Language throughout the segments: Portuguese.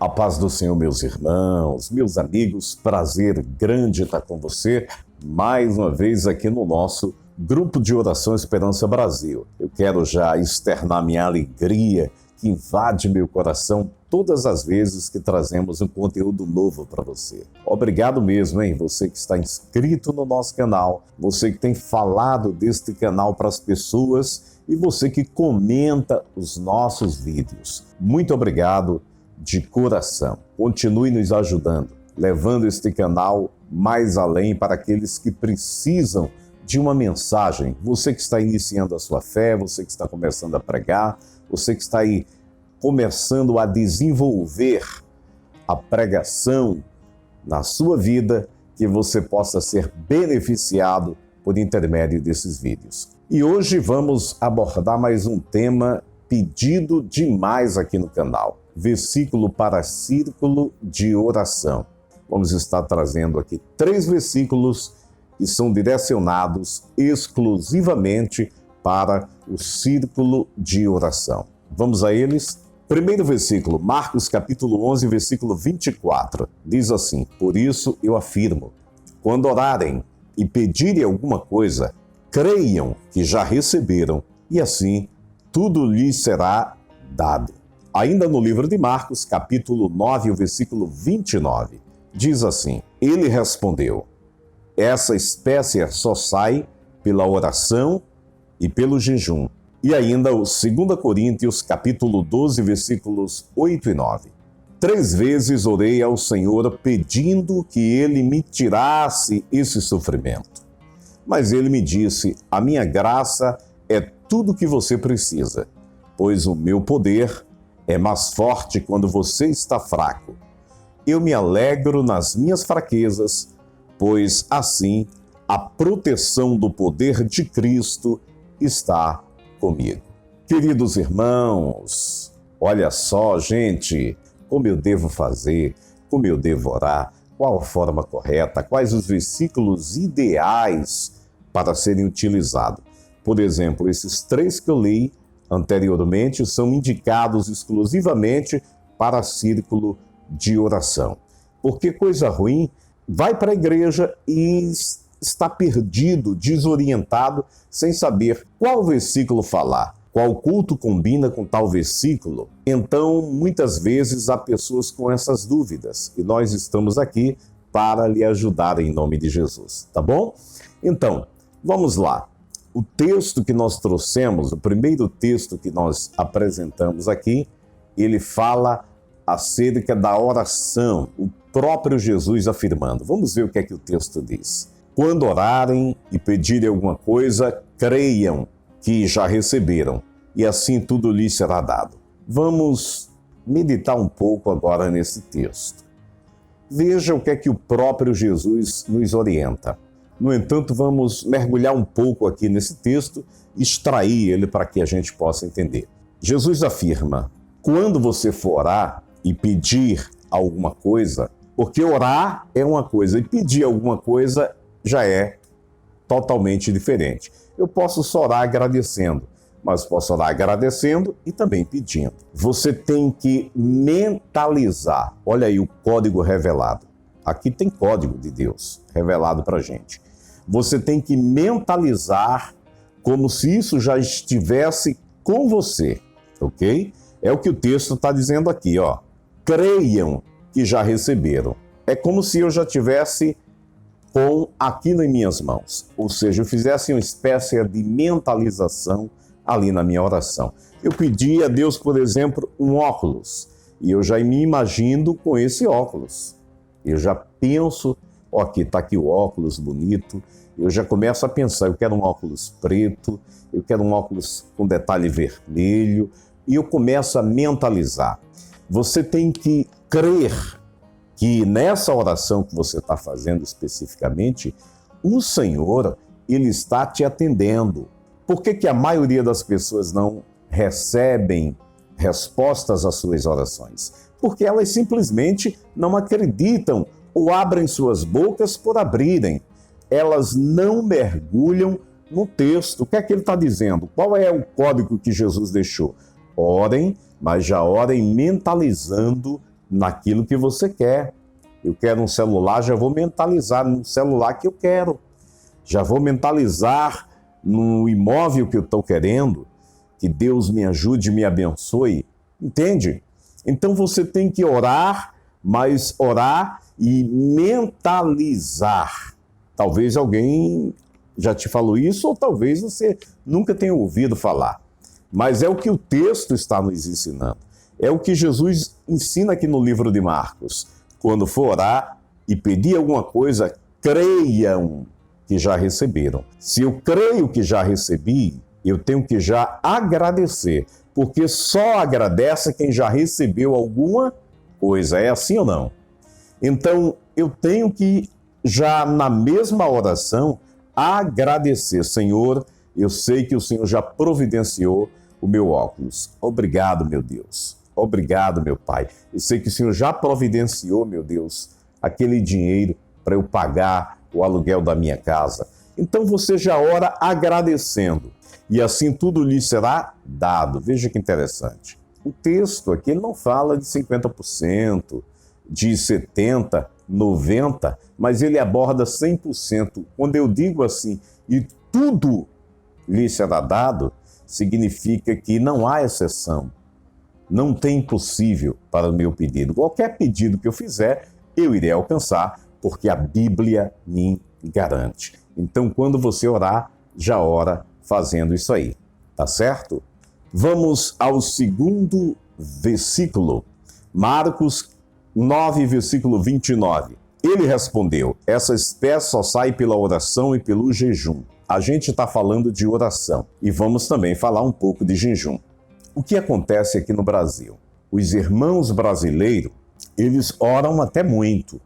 A paz do Senhor, meus irmãos, meus amigos, prazer grande estar com você mais uma vez aqui no nosso Grupo de Oração Esperança Brasil. Eu quero já externar minha alegria que invade meu coração todas as vezes que trazemos um conteúdo novo para você. Obrigado mesmo, hein? Você que está inscrito no nosso canal, você que tem falado deste canal para as pessoas e você que comenta os nossos vídeos. Muito obrigado de coração. Continue nos ajudando, levando este canal mais além para aqueles que precisam de uma mensagem. Você que está iniciando a sua fé, você que está começando a pregar, você que está aí começando a desenvolver a pregação na sua vida, que você possa ser beneficiado por intermédio desses vídeos. E hoje vamos abordar mais um tema pedido demais aqui no canal. Versículo para círculo de oração. Vamos estar trazendo aqui 3 versículos que são direcionados exclusivamente para o círculo de oração. Vamos a eles? Primeiro versículo, Marcos capítulo 11, versículo 24. Diz assim: Por isso eu afirmo, quando orarem e pedirem alguma coisa, creiam que já receberam e assim tudo lhes será dado. Ainda no livro de Marcos, capítulo 9, o versículo 29, diz assim: Ele respondeu, essa espécie só sai pela oração e pelo jejum. E ainda o 2 Coríntios, capítulo 12, versículos 8 e 9. 3 vezes orei ao Senhor pedindo que Ele me tirasse esse sofrimento. Mas Ele me disse, a minha graça é tudo o que você precisa, pois o meu poder é mais forte quando você está fraco. Eu me alegro nas minhas fraquezas, pois assim a proteção do poder de Cristo está comigo. Queridos irmãos, olha só, gente, como eu devo fazer, como eu devo orar, qual a forma correta, quais os versículos ideais para serem utilizados. Por exemplo, esses 3 que eu li anteriormente são indicados exclusivamente para círculo de oração. Porque coisa ruim, vai para a igreja e está perdido, desorientado, sem saber qual versículo falar, qual culto combina com tal versículo. Então, muitas vezes há pessoas com essas dúvidas e nós estamos aqui para lhe ajudar em nome de Jesus, tá bom? Então, vamos lá. O texto que nós trouxemos, o primeiro texto que nós apresentamos aqui, ele fala acerca da oração, o próprio Jesus afirmando. Vamos ver o que é que o texto diz. Quando orarem e pedirem alguma coisa, creiam que já receberam, e assim tudo lhes será dado. Vamos meditar um pouco agora nesse texto. Veja o que é que o próprio Jesus nos orienta. No entanto, vamos mergulhar um pouco aqui nesse texto, extrair ele para que a gente possa entender. Jesus afirma, quando você for orar e pedir alguma coisa, porque orar é uma coisa e pedir alguma coisa já é totalmente diferente. Eu posso só orar agradecendo, mas posso orar agradecendo e também pedindo. Você tem que mentalizar. Olha aí o código revelado. Aqui tem código de Deus revelado para a gente. Você tem que mentalizar como se isso já estivesse com você, ok? É o que o texto está dizendo aqui, ó. Creiam que já receberam. É como se eu já tivesse com aquilo em minhas mãos. Ou seja, eu fizesse uma espécie de mentalização ali na minha oração. Eu pedi a Deus, por exemplo, um óculos. E eu já me imagino com esse óculos. Eu já penso, ó, aqui está aqui o óculos bonito. Eu já começo a pensar, eu quero um óculos preto, eu quero um óculos com detalhe vermelho. E eu começo a mentalizar. Você tem que crer que nessa oração que você está fazendo especificamente, o Senhor, Ele está te atendendo. Por que a maioria das pessoas não recebem respostas às suas orações? Porque elas simplesmente não acreditam ou abrem suas bocas por abrirem. Elas não mergulham no texto. O que é que ele está dizendo? Qual é o código que Jesus deixou? Orem, mas já orem mentalizando naquilo que você quer. Eu quero um celular, já vou mentalizar no celular que eu quero. Já vou mentalizar no imóvel que eu estou querendo. Que Deus me ajude e me abençoe. Entende? Então você tem que orar, mas orar e mentalizar. Talvez alguém já te falou isso, ou talvez você nunca tenha ouvido falar. Mas é o que o texto está nos ensinando. É o que Jesus ensina aqui no livro de Marcos. Quando for orar e pedir alguma coisa, creiam que já receberam. Se eu creio que já recebi, eu tenho que já agradecer, porque só agradece quem já recebeu alguma coisa. É assim ou não? Então, eu tenho que já na mesma oração agradecer. Senhor, eu sei que o Senhor já providenciou o meu óculos. Obrigado, meu Deus. Obrigado, meu Pai. Eu sei que o Senhor já providenciou, meu Deus, aquele dinheiro para eu pagar o aluguel da minha casa. Então você já ora agradecendo. E assim tudo lhe será dado. Veja que interessante. O texto aqui ele não fala de 50%, de 70%, 90%, mas ele aborda 100%. Quando eu digo assim, e tudo lhe será dado, significa que não há exceção. Não tem impossível para o meu pedido. Qualquer pedido que eu fizer, eu irei alcançar, porque a Bíblia me garante. Então, quando você orar, já ora fazendo isso aí, tá certo? Vamos ao segundo versículo, Marcos 9, versículo 29. Ele respondeu, essa espécie só sai pela oração e pelo jejum. A gente está falando de oração e vamos também falar um pouco de jejum. O que acontece aqui no Brasil? Os irmãos brasileiros, eles oram até muito,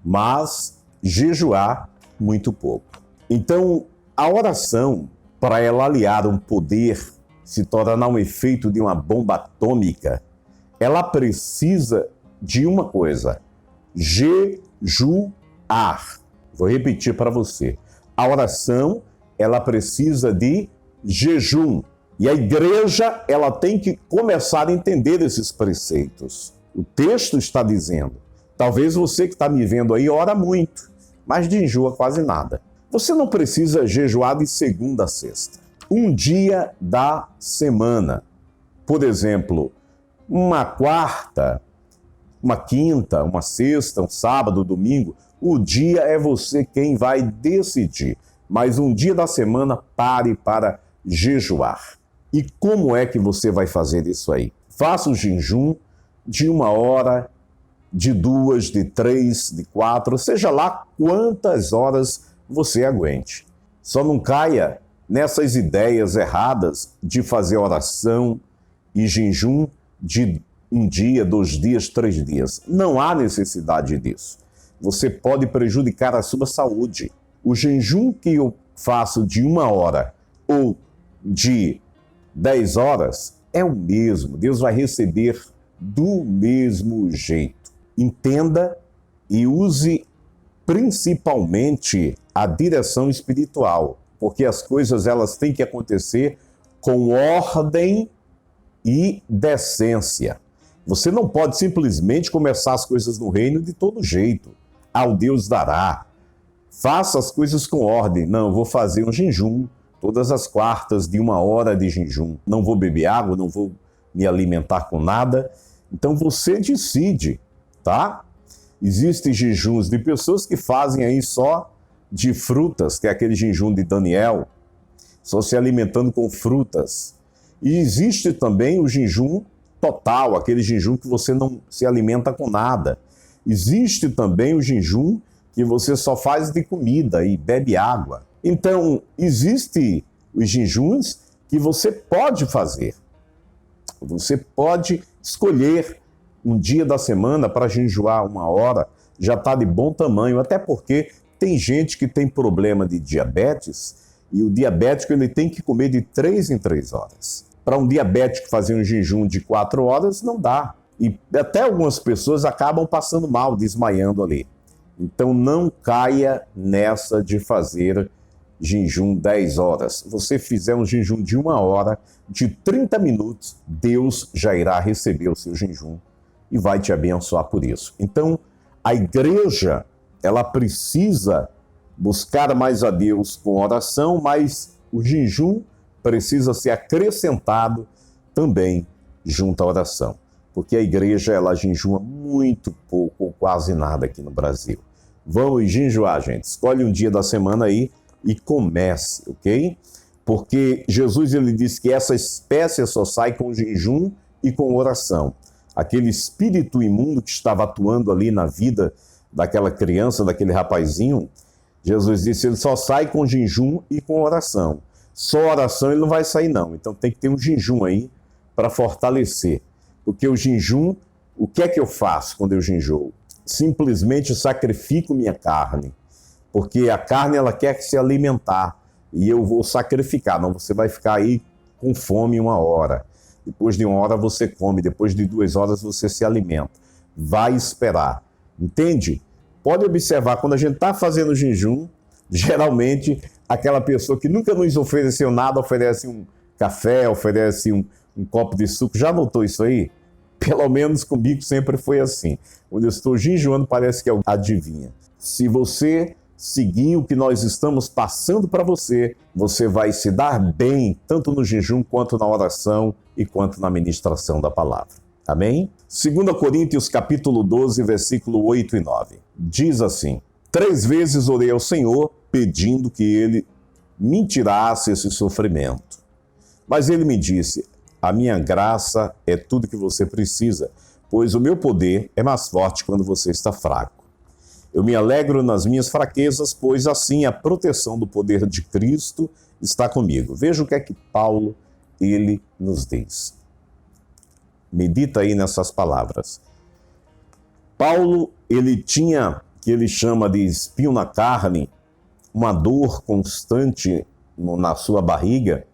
mas jejuar muito pouco. Então, a oração, para ela aliar um poder, se tornar um efeito de uma bomba atômica, ela precisa de uma coisa, jejuar. Vou repetir para você. A oração, ela precisa de jejum. E a igreja, ela tem que começar a entender esses preceitos. O texto está dizendo, talvez você que está me vendo aí ora muito, mas jejua quase nada. Você não precisa jejuar de segunda a sexta. Um dia da semana. Por exemplo, uma quarta, uma quinta, uma sexta, um sábado, domingo. O dia é você quem vai decidir. Mas um dia da semana, pare para jejuar. E como é que você vai fazer isso aí? Faça o jejum de 1 hora, de 2, de 3, de 4, seja lá quantas horas você aguente. Só não caia nessas ideias erradas de fazer oração e jejum de 1 dia, 2 dias, 3 dias. Não há necessidade disso. Você pode prejudicar a sua saúde. O jejum que eu faço de 1 hora ou de 10 horas é o mesmo. Deus vai receber do mesmo jeito. Entenda e use principalmente a direção espiritual, porque as coisas elas têm que acontecer com ordem e decência. Você não pode simplesmente começar as coisas no reino de todo jeito. Ao Deus dará. Faça as coisas com ordem. Não, eu vou fazer um jejum todas as quartas de 1 hora de jejum. Não vou beber água, não vou me alimentar com nada. Então você decide, tá? Existem jejuns de pessoas que fazem aí só de frutas, que é aquele jejum de Daniel, só se alimentando com frutas. E existe também o jejum total, aquele jejum que você não se alimenta com nada. Existe também o jejum que você só faz de comida e bebe água. Então, existem os jejuns que você pode fazer. Você pode escolher um dia da semana para jejuar 1 hora, já está de bom tamanho, até porque tem gente que tem problema de diabetes e o diabético ele tem que comer de 3 em 3 horas. Para um diabético fazer um jejum de 4 horas, não dá. E até algumas pessoas acabam passando mal, desmaiando ali. Então não caia nessa de fazer jejum 10 horas. Você fizer um jejum de 1 hora, de 30 minutos, Deus já irá receber o seu jejum e vai te abençoar por isso. Então, a igreja, ela precisa buscar mais a Deus com oração, mas o jejum precisa ser acrescentado também junto à oração. Porque a igreja, ela jejua muito pouco ou quase nada aqui no Brasil. Vamos jejuar, gente. Escolhe um dia da semana aí e comece, ok? Porque Jesus, ele disse que essa espécie só sai com jejum e com oração. Aquele espírito imundo que estava atuando ali na vida daquela criança, daquele rapazinho, Jesus disse, ele só sai com jejum e com oração. Só oração ele não vai sair não, então tem que ter um jejum aí para fortalecer. Porque o jejum, o que é que eu faço quando eu jejuo? Simplesmente sacrifico minha carne, porque a carne ela quer se alimentar e eu vou sacrificar, não, você vai ficar aí com fome 1 hora. Depois de 1 hora você come, depois de 2 horas você se alimenta. Vai esperar, entende? Pode observar, quando a gente está fazendo jejum, geralmente aquela pessoa que nunca nos ofereceu nada, oferece um café, oferece um copo de suco. Já notou isso aí? Pelo menos comigo sempre foi assim. Quando eu estou jejuando, parece que adivinha. Se você seguir o que nós estamos passando para você, você vai se dar bem, tanto no jejum, quanto na oração e quanto na ministração da palavra. Amém? 2 Coríntios capítulo 12, versículo 8 e 9. Diz assim, 3 vezes orei ao Senhor, pedindo que Ele me tirasse esse sofrimento. Mas Ele me disse, a minha graça é tudo que você precisa, pois o meu poder é mais forte quando você está fraco. Eu me alegro nas minhas fraquezas, pois assim a proteção do poder de Cristo está comigo. Veja o que é que Paulo, ele nos diz. Medita aí nessas palavras. Paulo, ele tinha, que ele chama de espinho na carne, uma dor constante na sua barriga,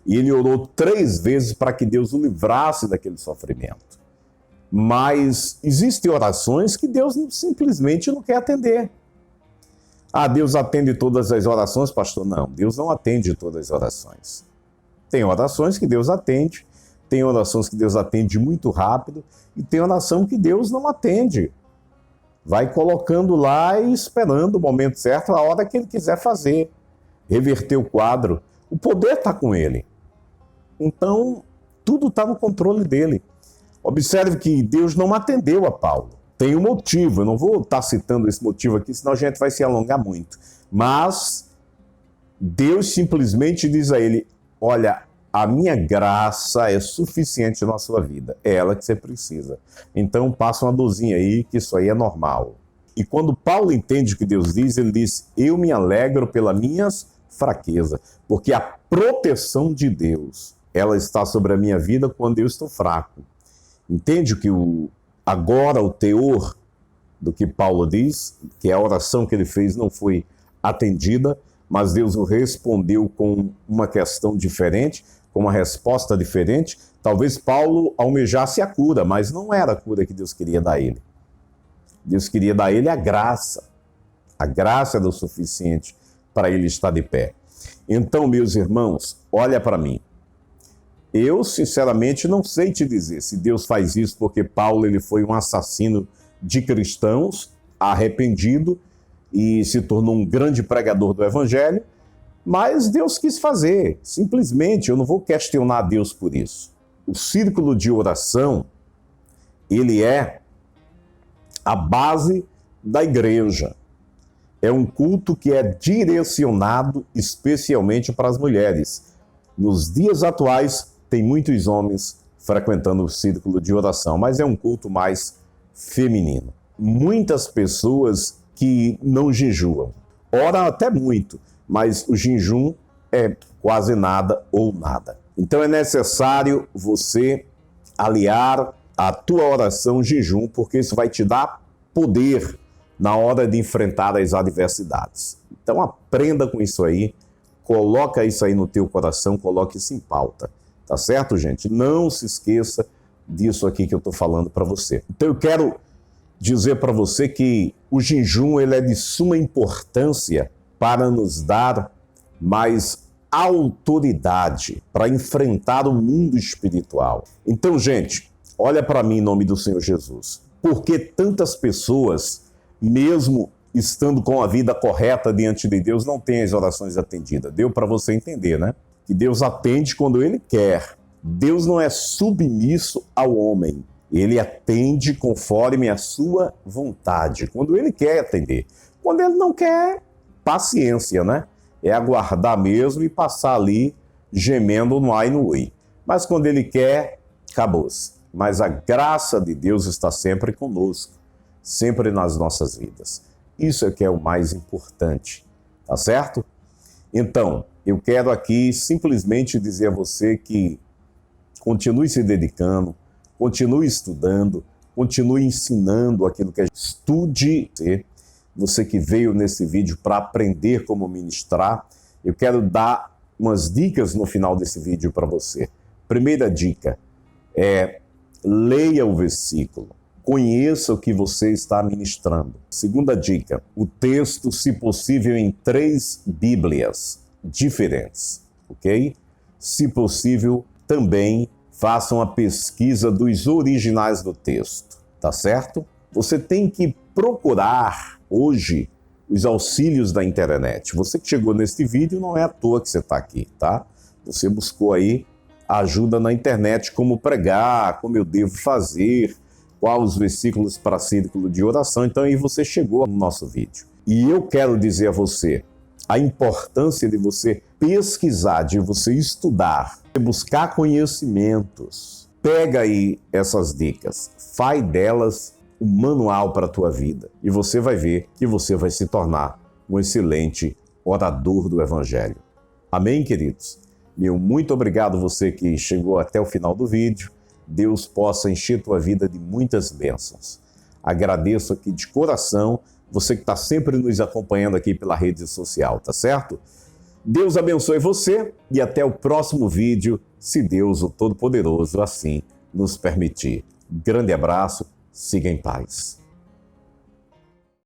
e ele orou 3 vezes para que Deus o livrasse daquele sofrimento. Mas existem orações que Deus simplesmente não quer atender. Ah, Deus atende todas as orações, pastor? Não, Deus não atende todas as orações. Tem orações que Deus atende, tem orações que Deus atende muito rápido, e tem oração que Deus não atende. Vai colocando lá e esperando o momento certo, a hora que Ele quiser fazer, reverter o quadro. O poder está com Ele. Então, tudo está no controle dele. Observe que Deus não atendeu a Paulo. Tem um motivo, eu não vou estar citando esse motivo aqui, senão a gente vai se alongar muito. Mas Deus simplesmente diz a ele, olha, a minha graça é suficiente na sua vida, é ela que você precisa. Então passa uma dorzinha aí, que isso aí é normal. E quando Paulo entende o que Deus diz, ele diz, eu me alegro pelas minhas fraquezas, porque a proteção de Deus, ela está sobre a minha vida quando eu estou fraco. Entende que agora o teor do que Paulo diz, que a oração que ele fez não foi atendida, mas Deus o respondeu com uma questão diferente, com uma resposta diferente. Talvez Paulo almejasse a cura, mas não era a cura que Deus queria dar a ele. Deus queria dar a ele a graça. A graça era o suficiente para ele estar de pé. Então, meus irmãos, olha para mim. Eu, sinceramente, não sei te dizer se Deus faz isso porque Paulo ele foi um assassino de cristãos, arrependido, e se tornou um grande pregador do Evangelho, mas Deus quis fazer, simplesmente, eu não vou questionar Deus por isso. O círculo de oração, ele é a base da igreja. É um culto que é direcionado especialmente para as mulheres. Nos dias atuais, tem muitos homens frequentando o círculo de oração, mas é um culto mais feminino. Muitas pessoas que não jejuam, oram até muito, mas o jejum é quase nada ou nada. Então é necessário você aliar a tua oração ao jejum, porque isso vai te dar poder na hora de enfrentar as adversidades. Então aprenda com isso aí, coloca isso aí no teu coração, coloque isso em pauta. Tá certo, gente? Não se esqueça disso aqui que eu estou falando para você. Então eu quero dizer para você que o jejum ele é de suma importância para nos dar mais autoridade para enfrentar o mundo espiritual. Então, gente, olha para mim em nome do Senhor Jesus. Por que tantas pessoas, mesmo estando com a vida correta diante de Deus, não têm as orações atendidas? Deu para você entender, né? Que Deus atende quando Ele quer. Deus não é submisso ao homem. Ele atende conforme a sua vontade, quando Ele quer atender. Quando Ele não quer, paciência, né? É aguardar mesmo e passar ali gemendo no ai no ui. Mas quando Ele quer, acabou-se. Mas a graça de Deus está sempre conosco, sempre nas nossas vidas. Isso é que é o mais importante, tá certo? Então, eu quero aqui simplesmente dizer a você que continue se dedicando, continue estudando, continue ensinando aquilo que é. Estude. Você que veio nesse vídeo para aprender como ministrar, eu quero dar umas dicas no final desse vídeo para você. Primeira dica é: leia o versículo, conheça o que você está ministrando. Segunda dica: o texto, se possível, em 3 Bíblias diferentes, ok? Se possível, também faça uma pesquisa dos originais do texto, tá certo? Você tem que procurar hoje os auxílios da internet. Você que chegou neste vídeo, não é à toa que você está aqui, tá? Você buscou aí ajuda na internet, como pregar, como eu devo fazer, quais os versículos para círculo de oração. Então aí você chegou no nosso vídeo. E eu quero dizer a você a importância de você pesquisar, de você estudar, de buscar conhecimentos. Pega aí essas dicas, faz delas um manual para a tua vida e você vai ver que você vai se tornar um excelente orador do Evangelho. Amém, queridos? Meu muito obrigado você que chegou até o final do vídeo. Deus possa encher tua vida de muitas bênçãos. Agradeço aqui de coração você que está sempre nos acompanhando aqui pela rede social, tá certo? Deus abençoe você e até o próximo vídeo, se Deus, o Todo-Poderoso, assim nos permitir. Grande abraço, siga em paz.